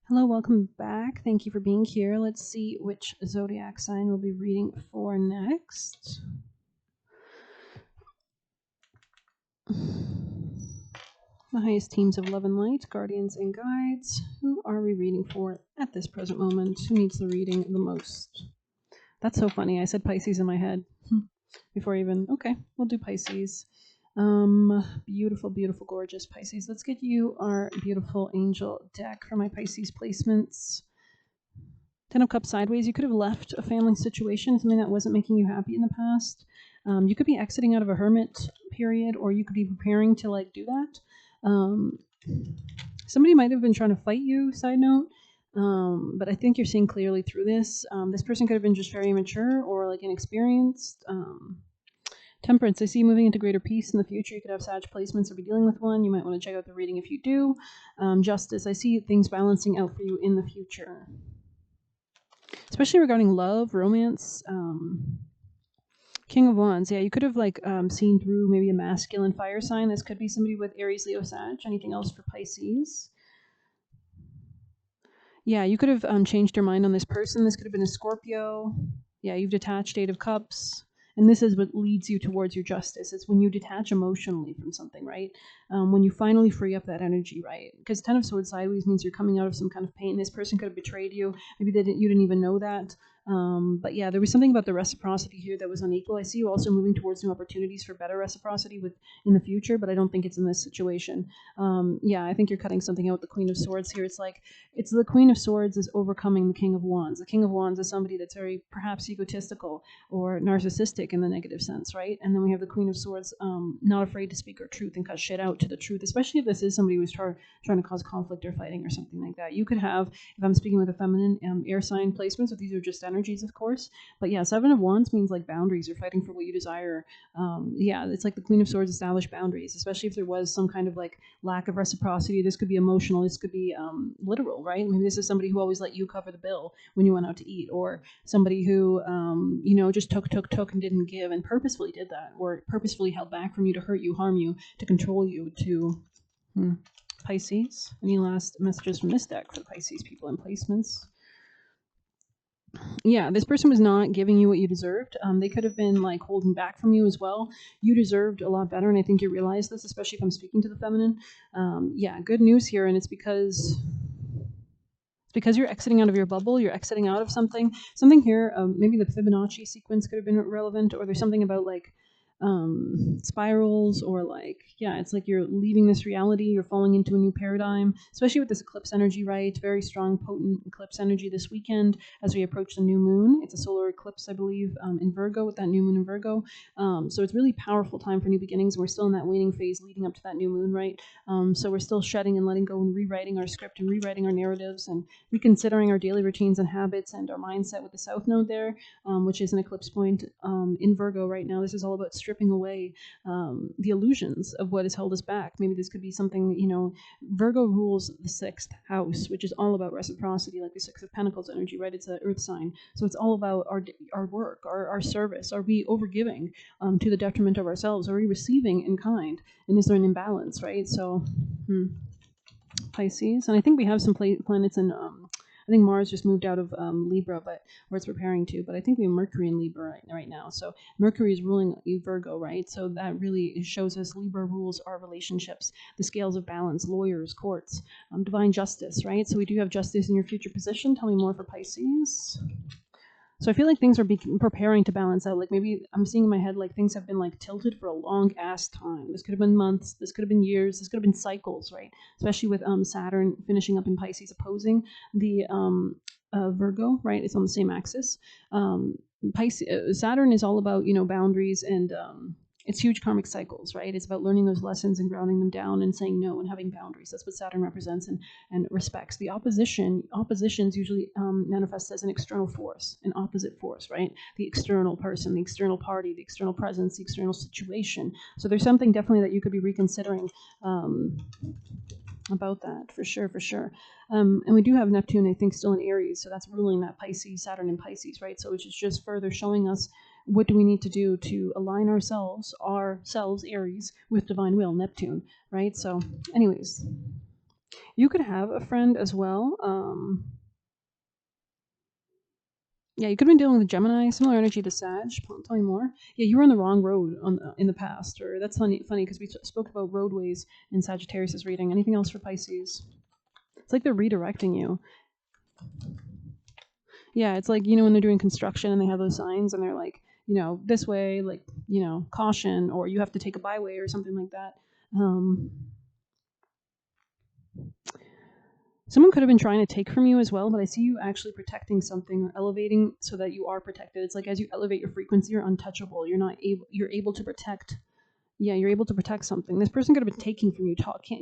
Hello, welcome back. Thank you for being here. Let's see which zodiac sign we'll be reading for next. The highest teams of love and light, guardians and guides. Who are we reading for at this present moment? Who needs the reading the most? That's so funny. I said Pisces in my head before even. Okay, we'll do Pisces. Beautiful, beautiful, gorgeous Pisces. Let's get you our beautiful angel deck for my Pisces placements. Ten of Cups sideways. You could have left a family situation, something that wasn't making you happy in the past. You could be exiting out of a hermit period, or you could be preparing to like do that. Somebody might have been trying to fight you. Side note. But I think you're seeing clearly through this. This person could have been just very immature or like inexperienced. Temperance, I see you moving into greater peace in the future. You could have Sag placements or be dealing with one. You might want to check out the reading if you do. Justice, I see things balancing out for you in the future. Especially regarding love, romance. King of Wands, yeah, you could have like seen through maybe a masculine fire sign. This could be somebody with Aries, Leo, Sag. Anything else for Pisces? Yeah, you could have changed your mind on this person. This could have been a Scorpio. Yeah, you've detached, Eight of Cups. And this is what leads you towards your justice. It's when you detach emotionally from something, right? When you finally free up that energy, right? Because Ten of Swords sideways means you're coming out of some kind of pain. This person could have betrayed you. Maybe you didn't even know that. But yeah, there was something about the reciprocity here that was unequal. I see you also moving towards new opportunities for better reciprocity in the future, but I don't think it's in this situation. Yeah, I think you're cutting something out with the Queen of Swords here. It's the Queen of Swords is overcoming the King of Wands. The King of Wands is somebody that's very perhaps egotistical or narcissistic in the negative sense, right? And then we have the Queen of Swords, not afraid to speak her truth and cut shit out to the truth, especially if this is somebody who's trying to cause conflict or fighting or something like that. You could have, if I'm speaking with a feminine air sign placement, so these are just energies, of course. But yeah, Seven of Wands means like boundaries. You're fighting for what you desire. Yeah, it's like the Queen of Swords established boundaries, especially if there was some kind of like lack of reciprocity. This could be emotional. This could be literal, right? Maybe this is somebody who always let you cover the bill when you went out to eat, or somebody who, just took and didn't give and purposefully did that, or purposefully held back from you to hurt you, harm you, to control you, to Pisces. Any last messages from this deck for the Pisces people and placements? Yeah, this person was not giving you what you deserved. They could have been like holding back from you as well. You deserved a lot better, and I think you realize this, especially if I'm speaking to the feminine. Yeah, good news here, and it's because you're exiting out of your bubble. You're exiting out of something here. Maybe the Fibonacci sequence could have been relevant, or there's something about like spirals, or like, yeah, it's like you're leaving this reality, you're falling into a new paradigm, especially with this eclipse energy, right? Very strong, potent eclipse energy this weekend as we approach the new moon. It's a solar eclipse, I believe, in Virgo, with that new moon in Virgo. So it's really powerful time for new beginnings. We're still in that waning phase leading up to that new moon, right? So we're still shedding and letting go and rewriting our script and rewriting our narratives and reconsidering our daily routines and habits and our mindset with the South Node there, which is an eclipse point in Virgo right now. This is all about stripping away the illusions of what has held us back. Maybe this could be something, Virgo rules the sixth house, which is all about reciprocity, like the Six of Pentacles energy, right? It's an earth sign. So it's all about our work, our service. Are we overgiving to the detriment of ourselves? Are we receiving in kind? And is there an imbalance, right? So, Pisces. And I think we have some planets in I think Mars just moved out of Libra, or it's preparing to. But I think we have Mercury in Libra right now. So Mercury is ruling Virgo, right? So that really shows us Libra rules our relationships, the scales of balance, lawyers, courts, divine justice, right? So we do have justice in your future position. Tell me more for Pisces. So I feel like things are preparing to balance out. Like maybe I'm seeing in my head like things have been like tilted for a long ass time. This could have been months. This could have been years. This could have been cycles, right? Especially with Saturn finishing up in Pisces, opposing the Virgo, right? It's on the same axis. Saturn is all about boundaries and it's huge karmic cycles, right? It's about learning those lessons and grounding them down and saying no and having boundaries. That's what Saturn represents and respects. The oppositions usually manifest as an external force, an opposite force, right? The external person, the external party, the external presence, the external situation. So there's something definitely that you could be reconsidering about that, for sure, for sure. And we do have Neptune, I think, still in Aries, so that's ruling that Pisces, Saturn in Pisces, right? So which is just further showing us what do we need to do to align ourselves, Aries, with divine will, Neptune, right? So anyways, You could have a friend as well. Yeah, you could have been dealing with Gemini, similar energy to Sag. Tell me more. Yeah, you were on the wrong road in the past, or that's funny because we spoke about roadways in Sagittarius' reading. Anything else for Pisces? It's like they're redirecting you. Yeah, it's like, when they're doing construction and they have those signs and they're like, this way, like, caution, or you have to take a byway or something like that. Someone could have been trying to take from you as well, but I see you actually protecting something or elevating so that you are protected. It's like as you elevate your frequency, you're untouchable. You're able to protect. Yeah, you're able to protect something. This person could have been taking from you,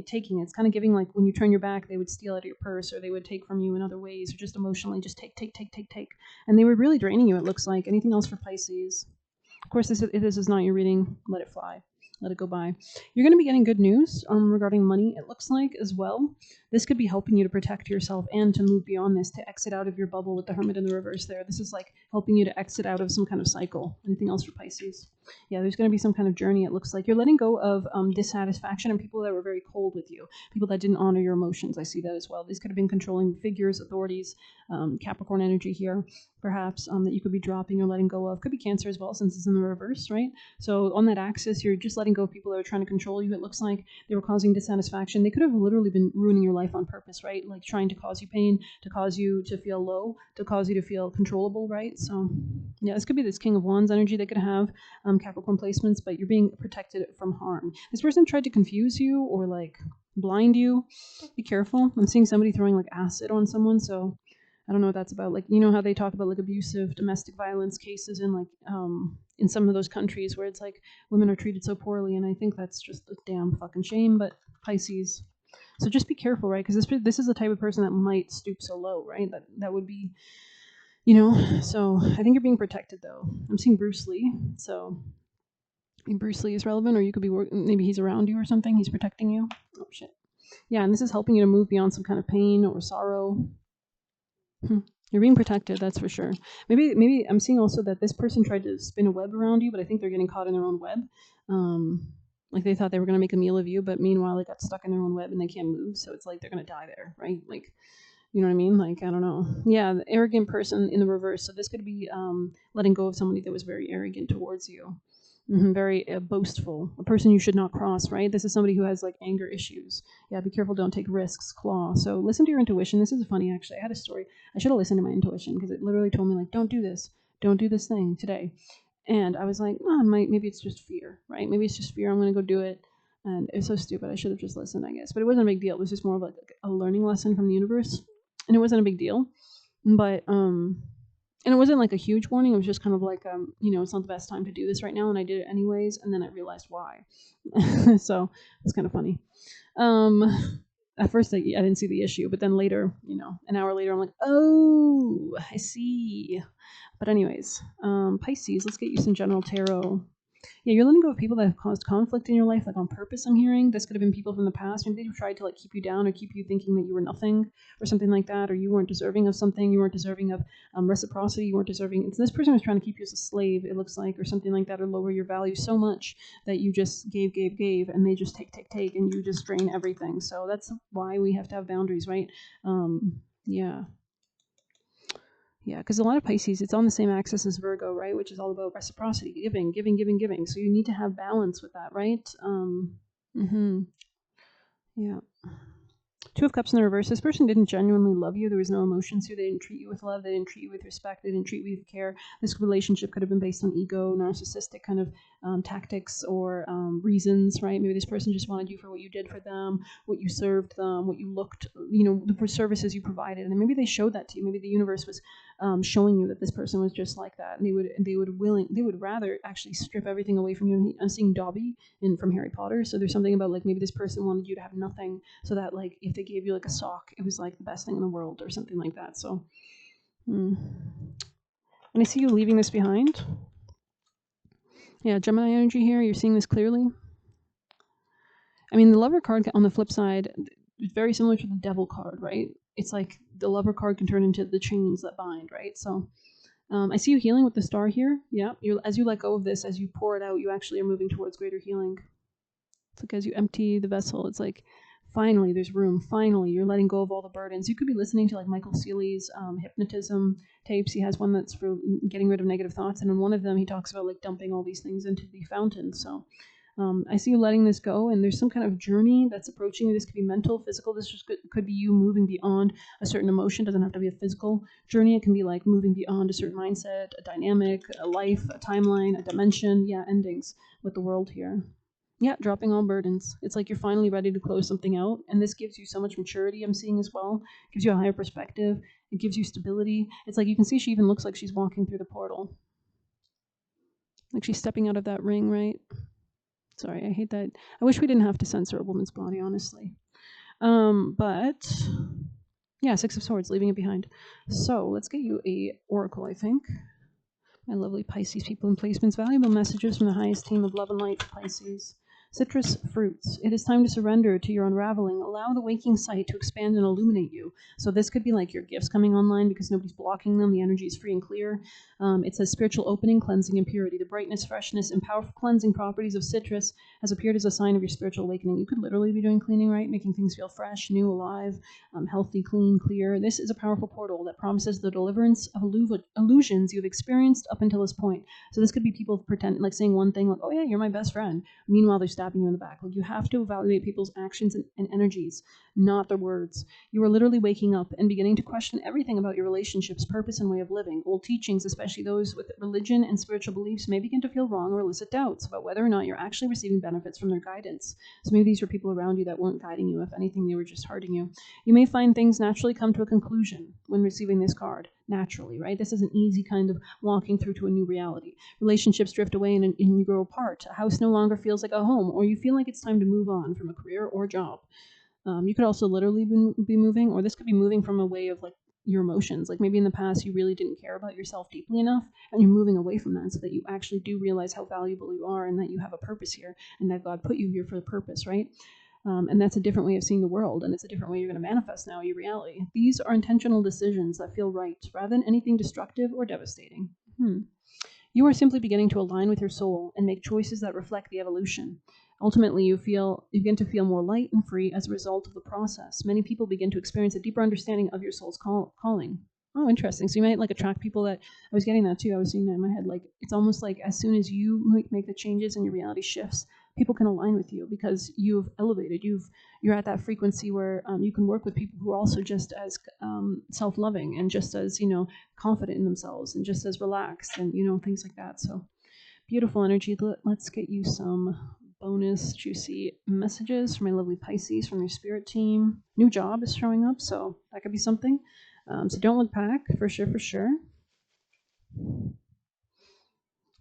taking. It's kind of giving like when you turn your back, they would steal out of your purse, or they would take from you in other ways, or just emotionally, just take, take, take, take, take, and they were really draining you. It looks like. Anything else for Pisces? Of course, this is not your reading. Let it fly. Let it go by. You're going to be getting good news regarding money, it looks like, as well. This could be helping you to protect yourself and to move beyond this, to exit out of your bubble with the Hermit in the reverse there. This is like helping you to exit out of some kind of cycle. Anything else for Pisces? Yeah, there's going to be some kind of journey, it looks like. You're letting go of dissatisfaction and people that were very cold with you, people that didn't honor your emotions. I see that as well. These could have been controlling figures, authorities, Capricorn energy here, perhaps, that you could be dropping or letting go of. Could be Cancer as well, since it's in the reverse, right? So on that axis, you're just letting go of people that are trying to control you. It looks like they were causing dissatisfaction. They could have literally been ruining your life on purpose, right? Like trying to cause you pain, to cause you to feel low, to cause you to feel controllable, right? So yeah, this could be this King of Wands energy. They could have Capricorn placements, but you're being protected from harm. This person tried to confuse you or like blind you. Be careful. I'm seeing somebody throwing like acid on someone, so I don't know what that's about. Like, how they talk about like abusive domestic violence cases in like in some of those countries where it's like women are treated so poorly, and I think that's just a damn fucking shame. But Pisces, so just be careful, right? Because this is the type of person that might stoop so low, right? That would be, So I think you're being protected though. I'm seeing Bruce Lee, so Bruce Lee is relevant, or you could be maybe he's around you or something. He's protecting you. Oh shit. Yeah, and this is helping you to move beyond some kind of pain or sorrow. You're being protected, that's for sure. Maybe I'm seeing also that this person tried to spin a web around you, but I think they're getting caught in their own web. Like they thought they were going to make a meal of you, but meanwhile they got stuck in their own web and they can't move. So it's like they're going to die there, right? Like, you know what I mean? Like, I don't know. Yeah, the arrogant person in the reverse. So this could be letting go of somebody that was very arrogant towards you. Very boastful, a person you should not cross, right? This is somebody who has like anger issues. Yeah, be careful, don't take risks, claw. So listen to your intuition. This is funny, actually. I had a story. I should have listened to my intuition because it literally told me like, don't do this thing today. And I was like, oh, maybe it's just fear, right? Maybe it's just fear. I'm going to go do it. And it's so stupid. I should have just listened, I guess. But it wasn't a big deal. It was just more of like a learning lesson from the universe. And it wasn't a big deal. But and it wasn't like a huge warning. It was just kind of like, it's not the best time to do this right now, and I did it anyways. And then I realized why. So it's kind of funny. At first, I didn't see the issue, but then later, an hour later, I'm like, oh, I see. But anyways, Pisces, let's get you some general tarot. Yeah, you're letting go of people that have caused conflict in your life, like on purpose, I'm hearing. This could have been people from the past. Maybe they tried to like keep you down or keep you thinking that you were nothing or something like that, or you weren't deserving of something, you weren't deserving of reciprocity, you weren't deserving. This person was trying to keep you as a slave, it looks like, or something like that, or lower your value so much that you just gave, and they just take, and you just drain everything. So that's why we have to have boundaries, right? Yeah. Yeah, because a lot of Pisces, it's on the same axis as Virgo, right? Which is all about reciprocity, giving. So you need to have balance with that, right? Yeah. Two of Cups in the reverse. This person didn't genuinely love you. There was no emotions here. They didn't treat you with love. They didn't treat you with respect. They didn't treat you with care. This relationship could have been based on ego, narcissistic kind of tactics or reasons, right? Maybe this person just wanted you for what you did for them, what you served them, what you looked, the services you provided. And maybe they showed that to you. Maybe the universe was showing you that this person was just like that. And they would rather actually strip everything away from you. I'm seeing Dobby from Harry Potter. So there's something about like maybe this person wanted you to have nothing, so that like if they gave you like a sock, it was like the best thing in the world or something like that. So and I see you leaving this behind. Yeah, Gemini energy here. You're seeing this clearly. I mean, the Lover card on the flip side is very similar to the Devil card, right? It's like the Lover card can turn into the chains that bind, right? So I see you healing with the Star here. Yeah, as you let go of this, as you pour it out, you actually are moving towards greater healing. It's like as you empty the vessel, it's like finally there's room. Finally, you're letting go of all the burdens. You could be listening to like Michael Seeley's hypnotism tapes. He has one that's for getting rid of negative thoughts, and in one of them he talks about like dumping all these things into the fountain. So I see you letting this go, and there's some kind of journey that's approaching you. This could be mental, physical. This just could be you moving beyond a certain emotion. It doesn't have to be a physical journey. It can be like moving beyond a certain mindset, a dynamic, a life, a timeline, a dimension. Yeah, endings with the world here. Yeah, dropping all burdens. It's like you're finally ready to close something out, and this gives you so much maturity, I'm seeing as well. It gives you a higher perspective. It gives you stability. It's like you can see she even looks like she's walking through the portal. Like she's stepping out of that ring, right? Sorry, I hate that. I wish we didn't have to censor a woman's body, honestly. But yeah, Six of Swords, leaving it behind. So let's get you a oracle, I think. My lovely Pisces people and placements. Valuable messages from the highest team of love and light for Pisces. Citrus fruits. It is time to surrender to your unraveling. Allow the waking sight to expand and illuminate you. So this could be like your gifts coming online because nobody's blocking them. The energy is free and clear. It says spiritual opening, cleansing, and purity. The brightness, freshness, and powerful cleansing properties of citrus has appeared as a sign of your spiritual awakening. You could literally be doing cleaning, right? Making things feel fresh, new, alive, healthy, clean, clear. This is a powerful portal that promises the deliverance of illusions you've experienced up until this point. So this could be people pretend like saying one thing like, oh yeah, you're my best friend. Meanwhile, they're stabbing you in the back. Like you have to evaluate people's actions and energies, not their words. You are literally waking up and beginning to question everything about your relationships, purpose, and way of living. Old teachings, especially those with religion and spiritual beliefs, may begin to feel wrong or elicit doubts about whether or not you're actually receiving benefits from their guidance. So maybe these were people around you that weren't guiding you. If anything, they were just hurting you. You may find things naturally come to a conclusion when receiving this card. Naturally, right? This is an easy kind of walking through to a new reality. Relationships drift away and you grow apart. A house no longer feels like a home, or you feel like it's time to move on from a career or job. You could also literally be moving, or this could be moving from a way of like your emotions. Like maybe in the past you really didn't care about yourself deeply enough, and you're moving away from that so that you actually do realize how valuable you are and that you have a purpose here and that God put you here for a purpose, right? And that's a different way of seeing the world, and it's a different way you're going to manifest now your reality. These are intentional decisions that feel right rather than anything destructive or devastating. You are simply beginning to align with your soul and make choices that reflect the evolution. Ultimately, you begin to feel more light and free as a result of the process. Many people begin to experience a deeper understanding of your soul's calling. Oh, interesting. So you might like attract people that, I was getting that too. I was seeing that in my head. Like it's almost like as soon as you make the changes and your reality shifts, people can align with you because you've elevated. You're at that frequency where you can work with people who are also just as self-loving and just as confident in themselves and just as relaxed and things like that. So beautiful energy. Let's get you some bonus juicy messages from my lovely Pisces from your spirit team. New job is showing up, so that could be something. So don't look back, for sure, for sure.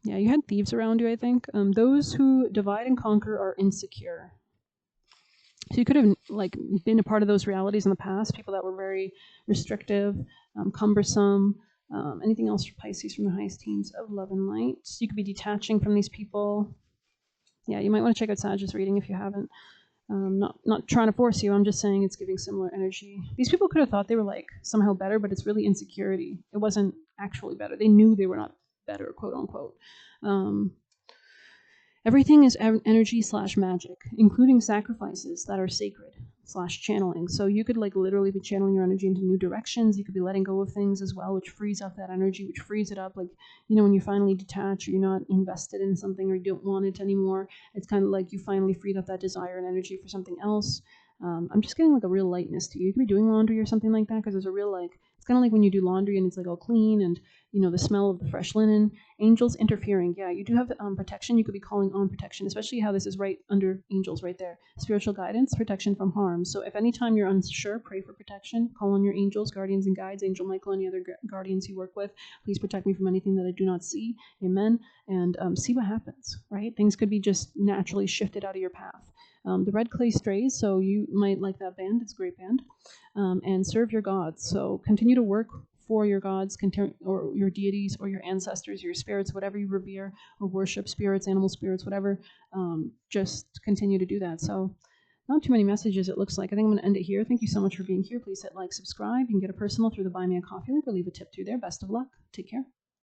Yeah, you had thieves around you, I think. Those who divide and conquer are insecure. So you could have like been a part of those realities in the past, people that were very restrictive, cumbersome. Anything else for Pisces from the highest teams of love and light? So you could be detaching from these people. Yeah, you might want to check out Sagittarius reading if you haven't. Not trying to force you. I'm just saying it's giving similar energy. These people could have thought they were like somehow better, but it's really insecurity. It wasn't actually better. They knew they were not better, quote unquote. Everything is energy / magic, including sacrifices that are sacred / channeling. So you could like literally be channeling your energy into new directions. You could be letting go of things as well, which frees up that energy, which frees it up. Like, when you finally detach or you're not invested in something or you don't want it anymore, it's kind of like you finally freed up that desire and energy for something else. I'm just getting like a real lightness to you. You could be doing laundry or something like that because there's a real it's kind of like when you do laundry and it's like all clean and the smell of the fresh linen. Angels interfering. Yeah, you do have protection. You could be calling on protection, especially how this is right under angels right there. Spiritual guidance, protection from harm. So if anytime you're unsure, pray for protection. Call on your angels, guardians, and guides. Angel Michael, any other guardians you work with. Please protect me from anything that I do not see. Amen. And see what happens, right? Things could be just naturally shifted out of your path. The red clay strays, so you might like that band. It's a great band. And serve your gods. So continue to work for your gods or your deities or your ancestors, your spirits, whatever you revere or worship, spirits, animal spirits, whatever. Just continue to do that. So not too many messages, it looks like. I think I'm going to end it here. Thank you so much for being here. Please hit like, subscribe. You can get a personal through the Buy Me a Coffee link or leave a tip through there. Best of luck. Take care.